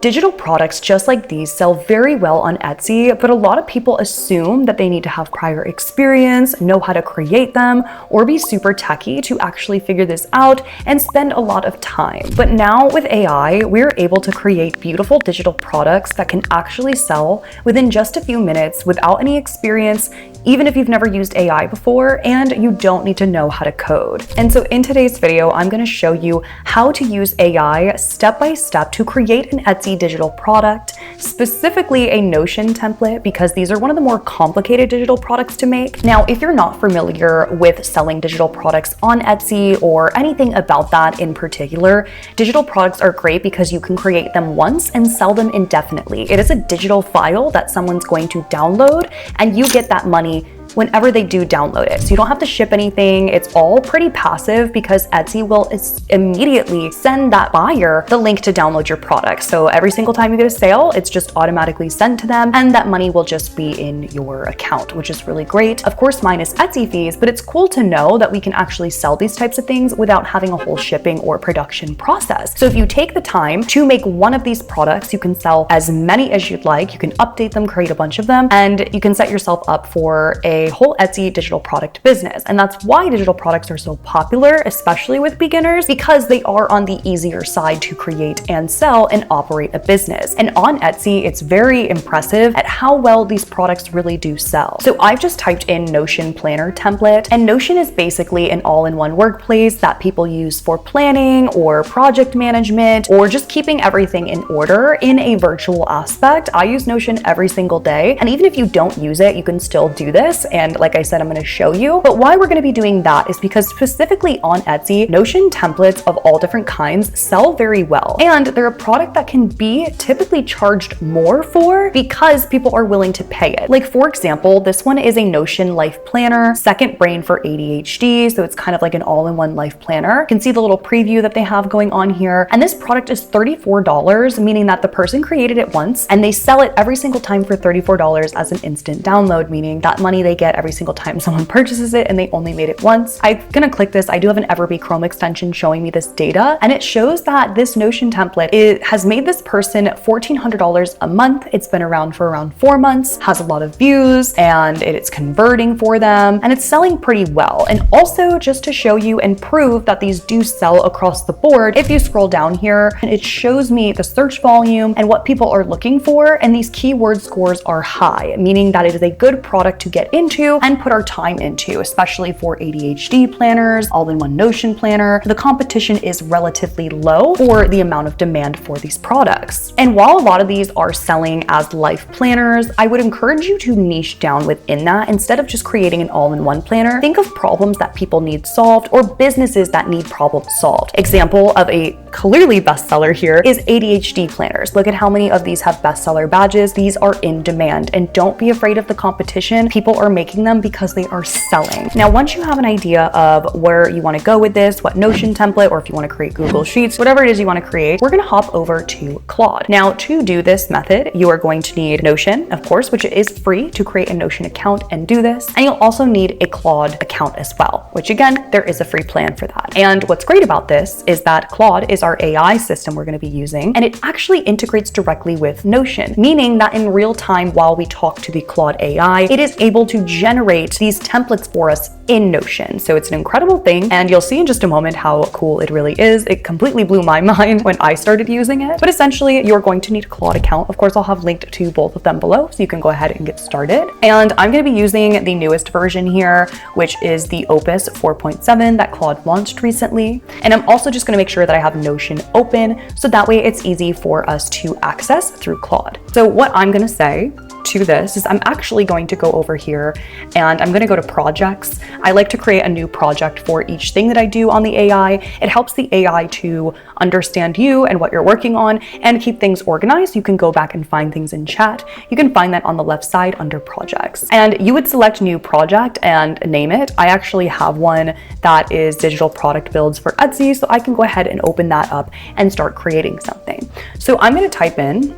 Digital products just like these sell very well on Etsy, but a lot of people assume that they need to have prior experience, know how to create them, or be super techy to actually figure this out and spend a lot of time. But now with AI, we're able to create beautiful digital products that can actually sell within just a few minutes without any experience, even if you've never used AI before and you don't need to know how to code. And so in today's video, I'm going to show you how to use AI step by step to create an Etsy digital product, specifically a Notion template, because these are one of the more complicated digital products to make. Now, if you're not familiar with selling digital products on Etsy or anything about that in particular, digital products are great because you can create them once and sell them indefinitely. It is a digital file that someone's going to download and you get that money whenever they do download it. So you don't have to ship anything. It's all pretty passive because Etsy will immediately send that buyer the link to download your product. So every single time you get a sale, it's just automatically sent to them and that money will just be in your account, which is really great. Of course, minus Etsy fees, but it's cool to know that we can actually sell these types of things without having a whole shipping or production process. So if you take the time to make one of these products, you can sell as many as you'd like. You can update them, create a bunch of them, and you can set yourself up for a whole Etsy digital product business. And that's why digital products are so popular, especially with beginners, because they are on the easier side to create and sell and operate a business. And on Etsy, it's very impressive at how well these products really do sell. So I've just typed in Notion planner template, and Notion is basically an all-in-one workplace that people use for planning or project management or just keeping everything in order in a virtual aspect. I use Notion every single day, and even if you don't use it, you can still do this. And like I said, I'm going to show you. But why we're going to be doing that is because specifically on Etsy, Notion templates of all different kinds sell very well. And they're a product that can be typically charged more for because people are willing to pay it. Like for example, this one is a Notion life planner, second brain for ADHD. So it's kind of like an all-in-one life planner. You can see the little preview that they have going on here. And this product is $34, meaning that the person created it once and they sell it every single time for $34 as an instant download, meaning that money they get every single time someone purchases it and they only made it once. I'm gonna click this. I do have an EverBee Chrome extension showing me this data, and it shows that this Notion template has made this person $1,400 a month. It's been around for around 4 months, has a lot of views, and it's converting for them, and it's selling pretty well. And also, just to show you and prove that these do sell across the board, if you scroll down here, and it shows me the search volume and what people are looking for, and these keyword scores are high, meaning that it is a good product to get into and put our time into, especially for ADHD planners, all-in-one Notion planner. The competition is relatively low for the amount of demand for these products. And while a lot of these are selling as life planners, I would encourage you to niche down within that. Instead of just creating an all-in-one planner, think of problems that people need solved or businesses that need problems solved. Example of a clearly bestseller here is ADHD planners. Look at how many of these have bestseller badges. These are in demand, and don't be afraid of the competition. People are making them because they are selling. Now, once you have an idea of where you want to go with this, what Notion template, or if you want to create Google Sheets, whatever it is you want to create, we're going to hop over to Claude. Now, to do this method, you are going to need Notion, of course, which is free to create a Notion account and do this. And you'll also need a Claude account as well, which again, there is a free plan for that. And what's great about this is that Claude is our AI system we're going to be using, and it actually integrates directly with Notion, meaning that in real time, while we talk to the Claude AI, it is able to generate these templates for us in Notion. So it's an incredible thing, and you'll see in just a moment how cool it really is. It completely blew my mind when I started using it. But essentially, you're going to need a Claude account. Of course, I'll have linked to both of them below, so you can go ahead and get started. And I'm going to be using the newest version here, which is the Opus 4.7 that Claude launched recently. And I'm also just going to make sure that I have Notion open, so that way it's easy for us to access through Claude. So what I'm going to say to this is I'm actually going to go over here and I'm going to go to projects. I like to create a new project for each thing that I do on the AI. It helps the AI to understand you and what you're working on and keep things organized. You can go back and find things in chat. You can find that on the left side under projects. And you would select new project and name it. I actually have one that is digital product builds for Etsy, so I can go ahead and open that up and start creating something. So I'm going to type in,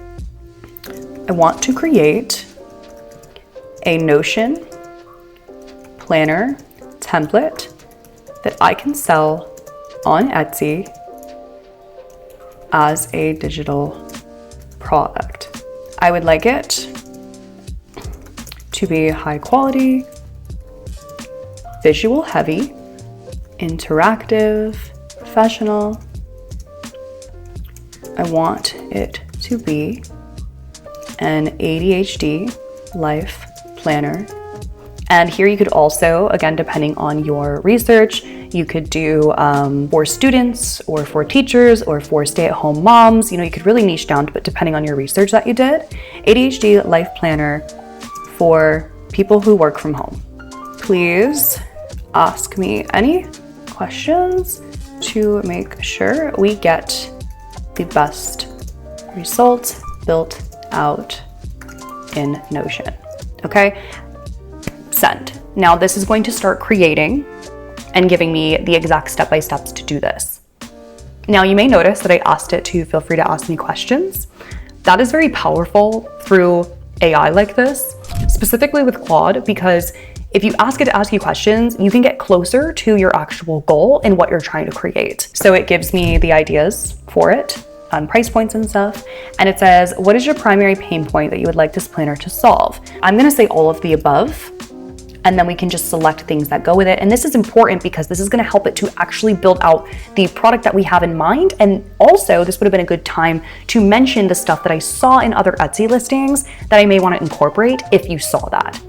I want to create a Notion planner template that I can sell on Etsy as a digital product. I would like it to be high quality, visual heavy, interactive, professional. I want it to be an ADHD life planner. And here you could also, again, depending on your research, you could do for students or for teachers or for stay-at-home moms. You could really niche down, but depending on your research that you did. ADHD life planner for people who work from home. Please ask me any questions to make sure we get the best result built out in Notion. Okay, send. Now this is going to start creating and giving me the exact step-by-steps to do this. Now you may notice that I asked it to feel free to ask me questions. That is very powerful through AI like this, specifically with Claude, because if you ask it to ask you questions, you can get closer to your actual goal and what you're trying to create. So it gives me the ideas for it on price points and stuff. And it says, what is your primary pain point that you would like this planner to solve? I'm gonna say all of the above, and then we can just select things that go with it. And this is important because this is gonna help it to actually build out the product that we have in mind. And also this would have been a good time to mention the stuff that I saw in other Etsy listings that I may wanna incorporate if you saw that.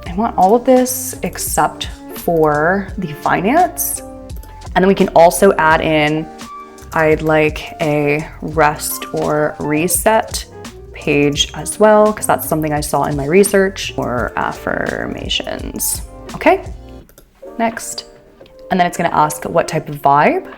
I want all of this except for the finance. And then we can also add in, I'd like a rest or reset page as well, because that's something I saw in my research, or affirmations. Okay, next. And then it's gonna ask what type of vibe.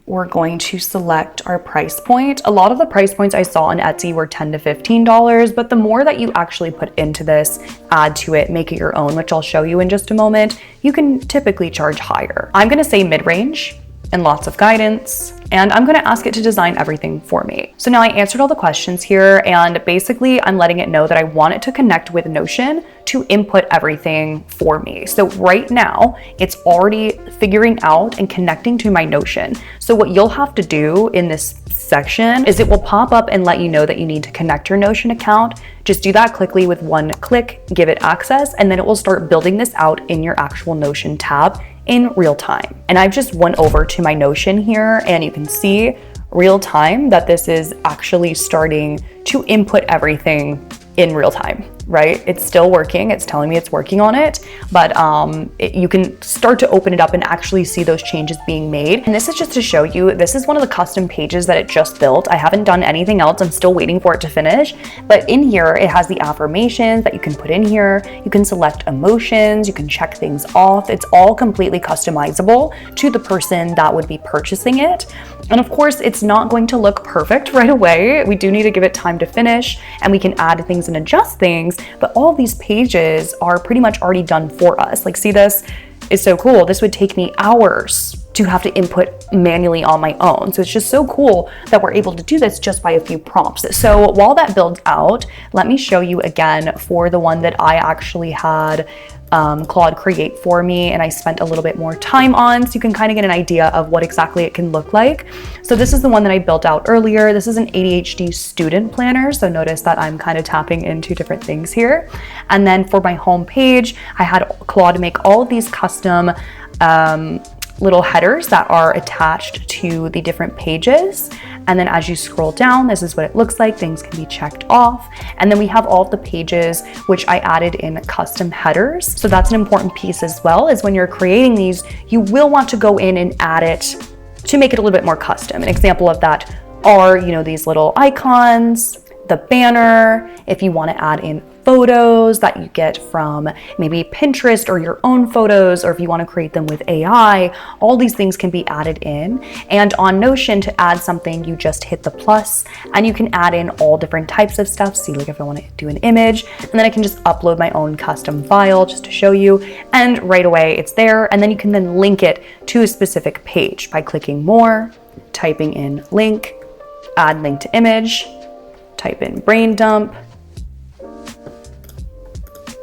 We're going to select our price point. A lot of the price points I saw on Etsy were $10 to $15, but the more that you actually put into this, add to it, make it your own, which I'll show you in just a moment, you can typically charge higher. I'm gonna say mid-range and lots of guidance, and I'm gonna ask it to design everything for me. So now I answered all the questions here, and basically I'm letting it know that I want it to connect with Notion to input everything for me. So right now, it's already figuring out and connecting to my Notion. So what you'll have to do in this section is it will pop up and let you know that you need to connect your Notion account. Just do that quickly with one click, give it access, and then it will start building this out in your actual Notion tab in real time. And I've just went over to my Notion here, and you can see real time that this is actually starting to input everything in real time, right? It's still working. It's telling me it's working on it, but you can start to open it up and actually see those changes being made. And this is just to show you, this is one of the custom pages that it just built. I haven't done anything else. I'm still waiting for it to finish. But in here, it has the affirmations that you can put in here. You can select emotions. You can check things off. It's all completely customizable to the person that would be purchasing it. And of course, it's not going to look perfect right away. We do need to give it time to finish, and we can add things and adjust things, but all these pages are pretty much already done for us. Like, see, this is so cool. This would take me hours to have to input manually on my own. So it's just so cool that we're able to do this just by a few prompts. So while that builds out, let me show you again for the one that I actually had Claude create for me, and I spent a little bit more time on, so you can kind of get an idea of what exactly it can look like. So this is the one that I built out earlier. This is an ADHD student planner, so notice that I'm kind of tapping into different things here. And then for my home page, I had Claude make all of these custom little headers that are attached to the different pages. And then as you scroll down, this is what it looks like. Things can be checked off. And then we have all of the pages, which I added in custom headers. So that's an important piece as well, is when you're creating these, you will want to go in and add it to make it a little bit more custom. An example of that are, these little icons, the banner, if you want to add in photos that you get from maybe Pinterest or your own photos, or if you want to create them with AI, all these things can be added in. And on Notion, to add something, you just hit the plus and you can add in all different types of stuff. See, like if I want to do an image, and then I can just upload my own custom file just to show you, and right away it's there. And then you can then link it to a specific page by clicking more, typing in link, add link to image, type in brain dump,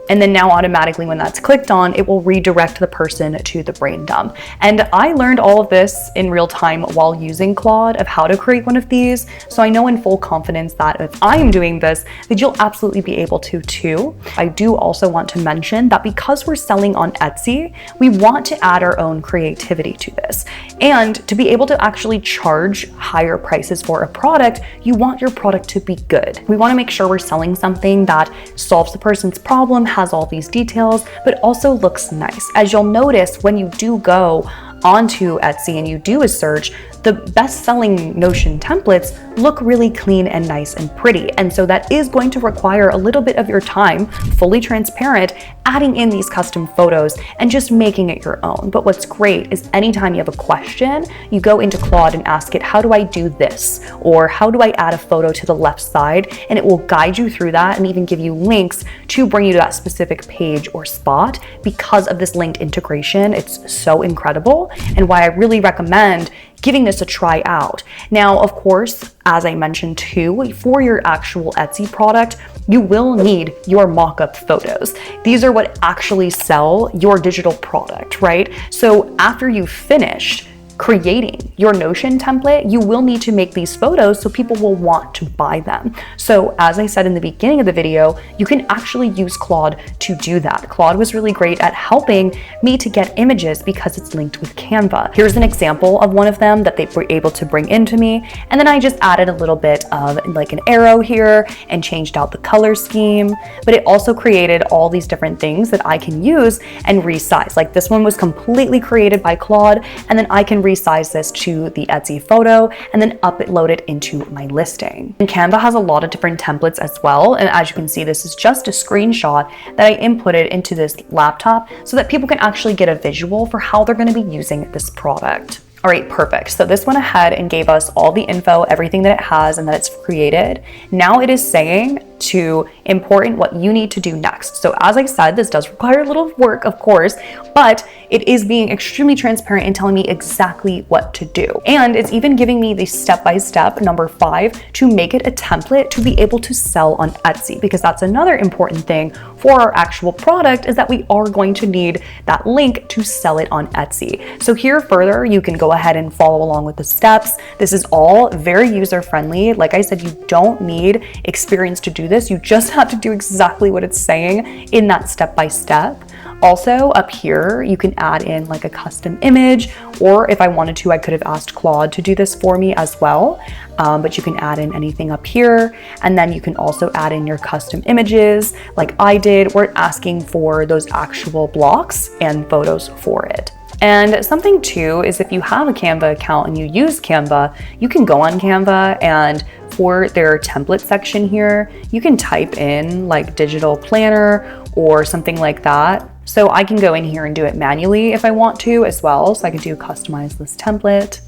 And then now automatically when that's clicked on, it will redirect the person to the brain dump. And I learned all of this in real time while using Claude of how to create one of these. So I know in full confidence that if I am doing this, that you'll absolutely be able to too. I do also want to mention that because we're selling on Etsy, we want to add our own creativity to this. And to be able to actually charge higher prices for a product, you want your product to be good. We want to make sure we're selling something that solves the person's problem, has all these details, but also looks nice. As you'll notice when you do go onto Etsy and you do a search, the best-selling Notion templates look really clean and nice and pretty. And so that is going to require a little bit of your time, fully transparent, adding in these custom photos and just making it your own. But what's great is anytime you have a question, you go into Claude and ask it, how do I do this? Or how do I add a photo to the left side? And it will guide you through that and even give you links to bring you to that specific page or spot because of this linked integration. It's so incredible, and why I really recommend giving this a try out. Now, of course, as I mentioned too, for your actual Etsy product, you will need your mock-up photos. These are what actually sell your digital product, right? So after you've finished creating your Notion template, you will need to make these photos so people will want to buy them. So as I said in the beginning of the video, you can actually use Claude to do that. Claude was really great at helping me to get images because it's linked with Canva. Here's an example of one of them that they were able to bring into me. And then I just added a little bit of like an arrow here and changed out the color scheme, but it also created all these different things that I can use and resize. Like this one was completely created by Claude, and then I can resize this to the Etsy photo and then upload it into my listing. And Canva has a lot of different templates as well. And as you can see, this is just a screenshot that I inputted into this laptop so that people can actually get a visual for how they're going to be using this product. All right, perfect. So this went ahead and gave us all the info, everything that it has and that it's created. Now it is saying to import what you need to do next. So as I said, this does require a little work, of course, but it is being extremely transparent and telling me exactly what to do. And it's even giving me the step-by-step number 5 to make it a template to be able to sell on Etsy, because that's another important thing for our actual product is that we are going to need that link to sell it on Etsy. So here further, you can go ahead and follow along with the steps. This is all very user-friendly. Like I said, you don't need experience to do this. You just have to do exactly what it's saying in that step-by-step. Also up here, you can add in like a custom image, or if I wanted to, I could have asked Claude to do this for me as well. But you can add in anything up here. And then you can also add in your custom images like I did. We're asking for those actual blocks and photos for it. And something too is if you have a Canva account and you use Canva, you can go on Canva and for their template section here, you can type in like digital planner or something like that. So I can go in here and do it manually if I want to as well. So I could do customize this template.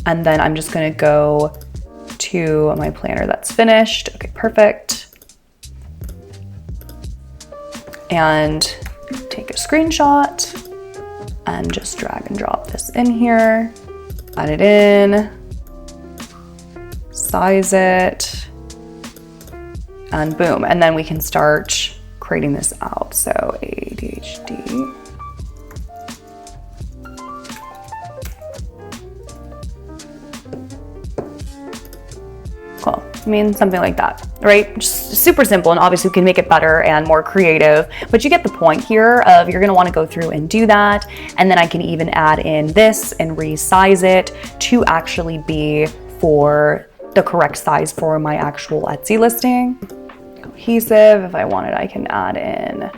And then I'm just gonna go to my planner that's finished. Okay, perfect. And take a screenshot and just drag and drop this in here, add it in, size it, and boom. And then we can start creating this out. So ADHD. Cool. I mean, something like that, right? Just super simple, and obviously we can make it better and more creative, but you get the point here of you're gonna wanna go through and do that. And then I can even add in this and resize it to actually be for the correct size for my actual Etsy listing. Cohesive, if I wanted, I can add in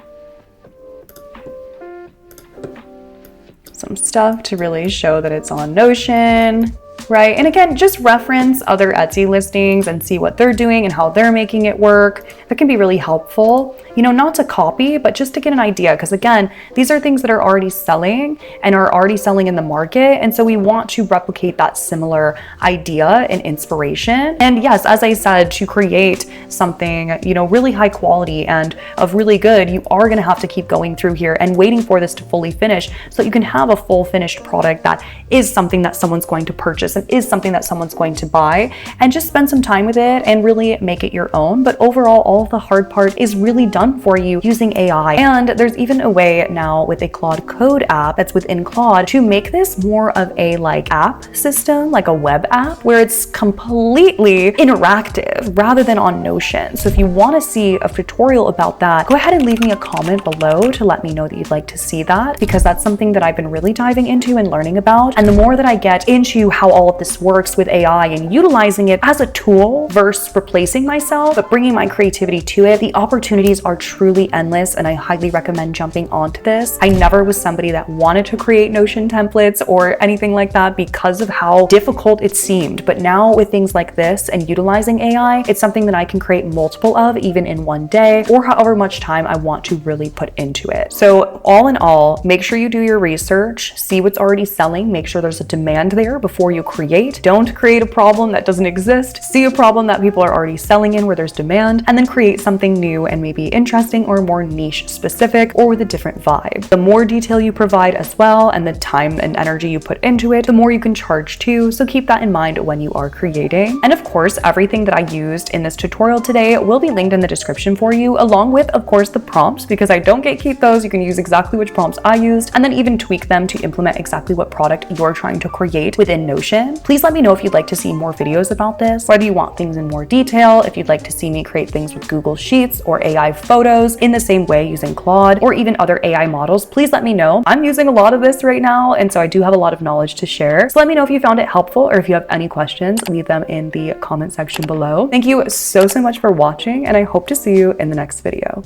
some stuff to really show that it's on Notion. Right? And again, just reference other Etsy listings and see what they're doing and how they're making it work. That can be really helpful, you know, not to copy, but just to get an idea. Because again, these are things that are already selling and are already selling in the market. And so we want to replicate that similar idea and inspiration. And yes, as I said, to create something, you know, really high quality and of really good, you are going to have to keep going through here and waiting for this to fully finish so that you can have a full finished product that is something that someone's going to purchase is something that someone's going to buy, and just spend some time with it and really make it your own. But overall, all of the hard part is really done for you using AI. And there's even a way now with a Claude Code app that's within Claude to make this more of a app system, like a web app, where it's completely interactive rather than on Notion. So if you want to see a tutorial about that, go ahead and leave me a comment below to let me know that you'd like to see that, because that's something that I've been really diving into and learning about. And the more that I get into how all of this works with AI and utilizing it as a tool versus replacing myself, but bringing my creativity to it, the opportunities are truly endless, and I highly recommend jumping onto this. I never was somebody that wanted to create Notion templates or anything like that because of how difficult it seemed. But now with things like this and utilizing AI, it's something that I can create multiple of even in one day, or however much time I want to really put into it. So all in all, make sure you do your research, see what's already selling, make sure there's a demand there before you create. Don't create a problem that doesn't exist. See a problem that people are already selling in where there's demand, and then create something new and maybe interesting or more niche specific or with a different vibe. The more detail you provide as well, and the time and energy you put into it, the more you can charge too. So keep that in mind when you are creating. And of course, everything that I used in this tutorial today will be linked in the description for you, along with, of course, the prompts, because I don't gatekeep those. You can use exactly which prompts I used and then even tweak them to implement exactly what product you're trying to create within Notion. Please let me know if you'd like to see more videos about this, whether you want things in more detail, if you'd like to see me create things with Google Sheets or AI photos in the same way using Claude or even other AI models. Please let me know. I'm using a lot of this right now, and so I do have a lot of knowledge to share. So let me know if you found it helpful, or if you have any questions, leave them in the comment section below. Thank you so much for watching, and I hope to see you in the next video.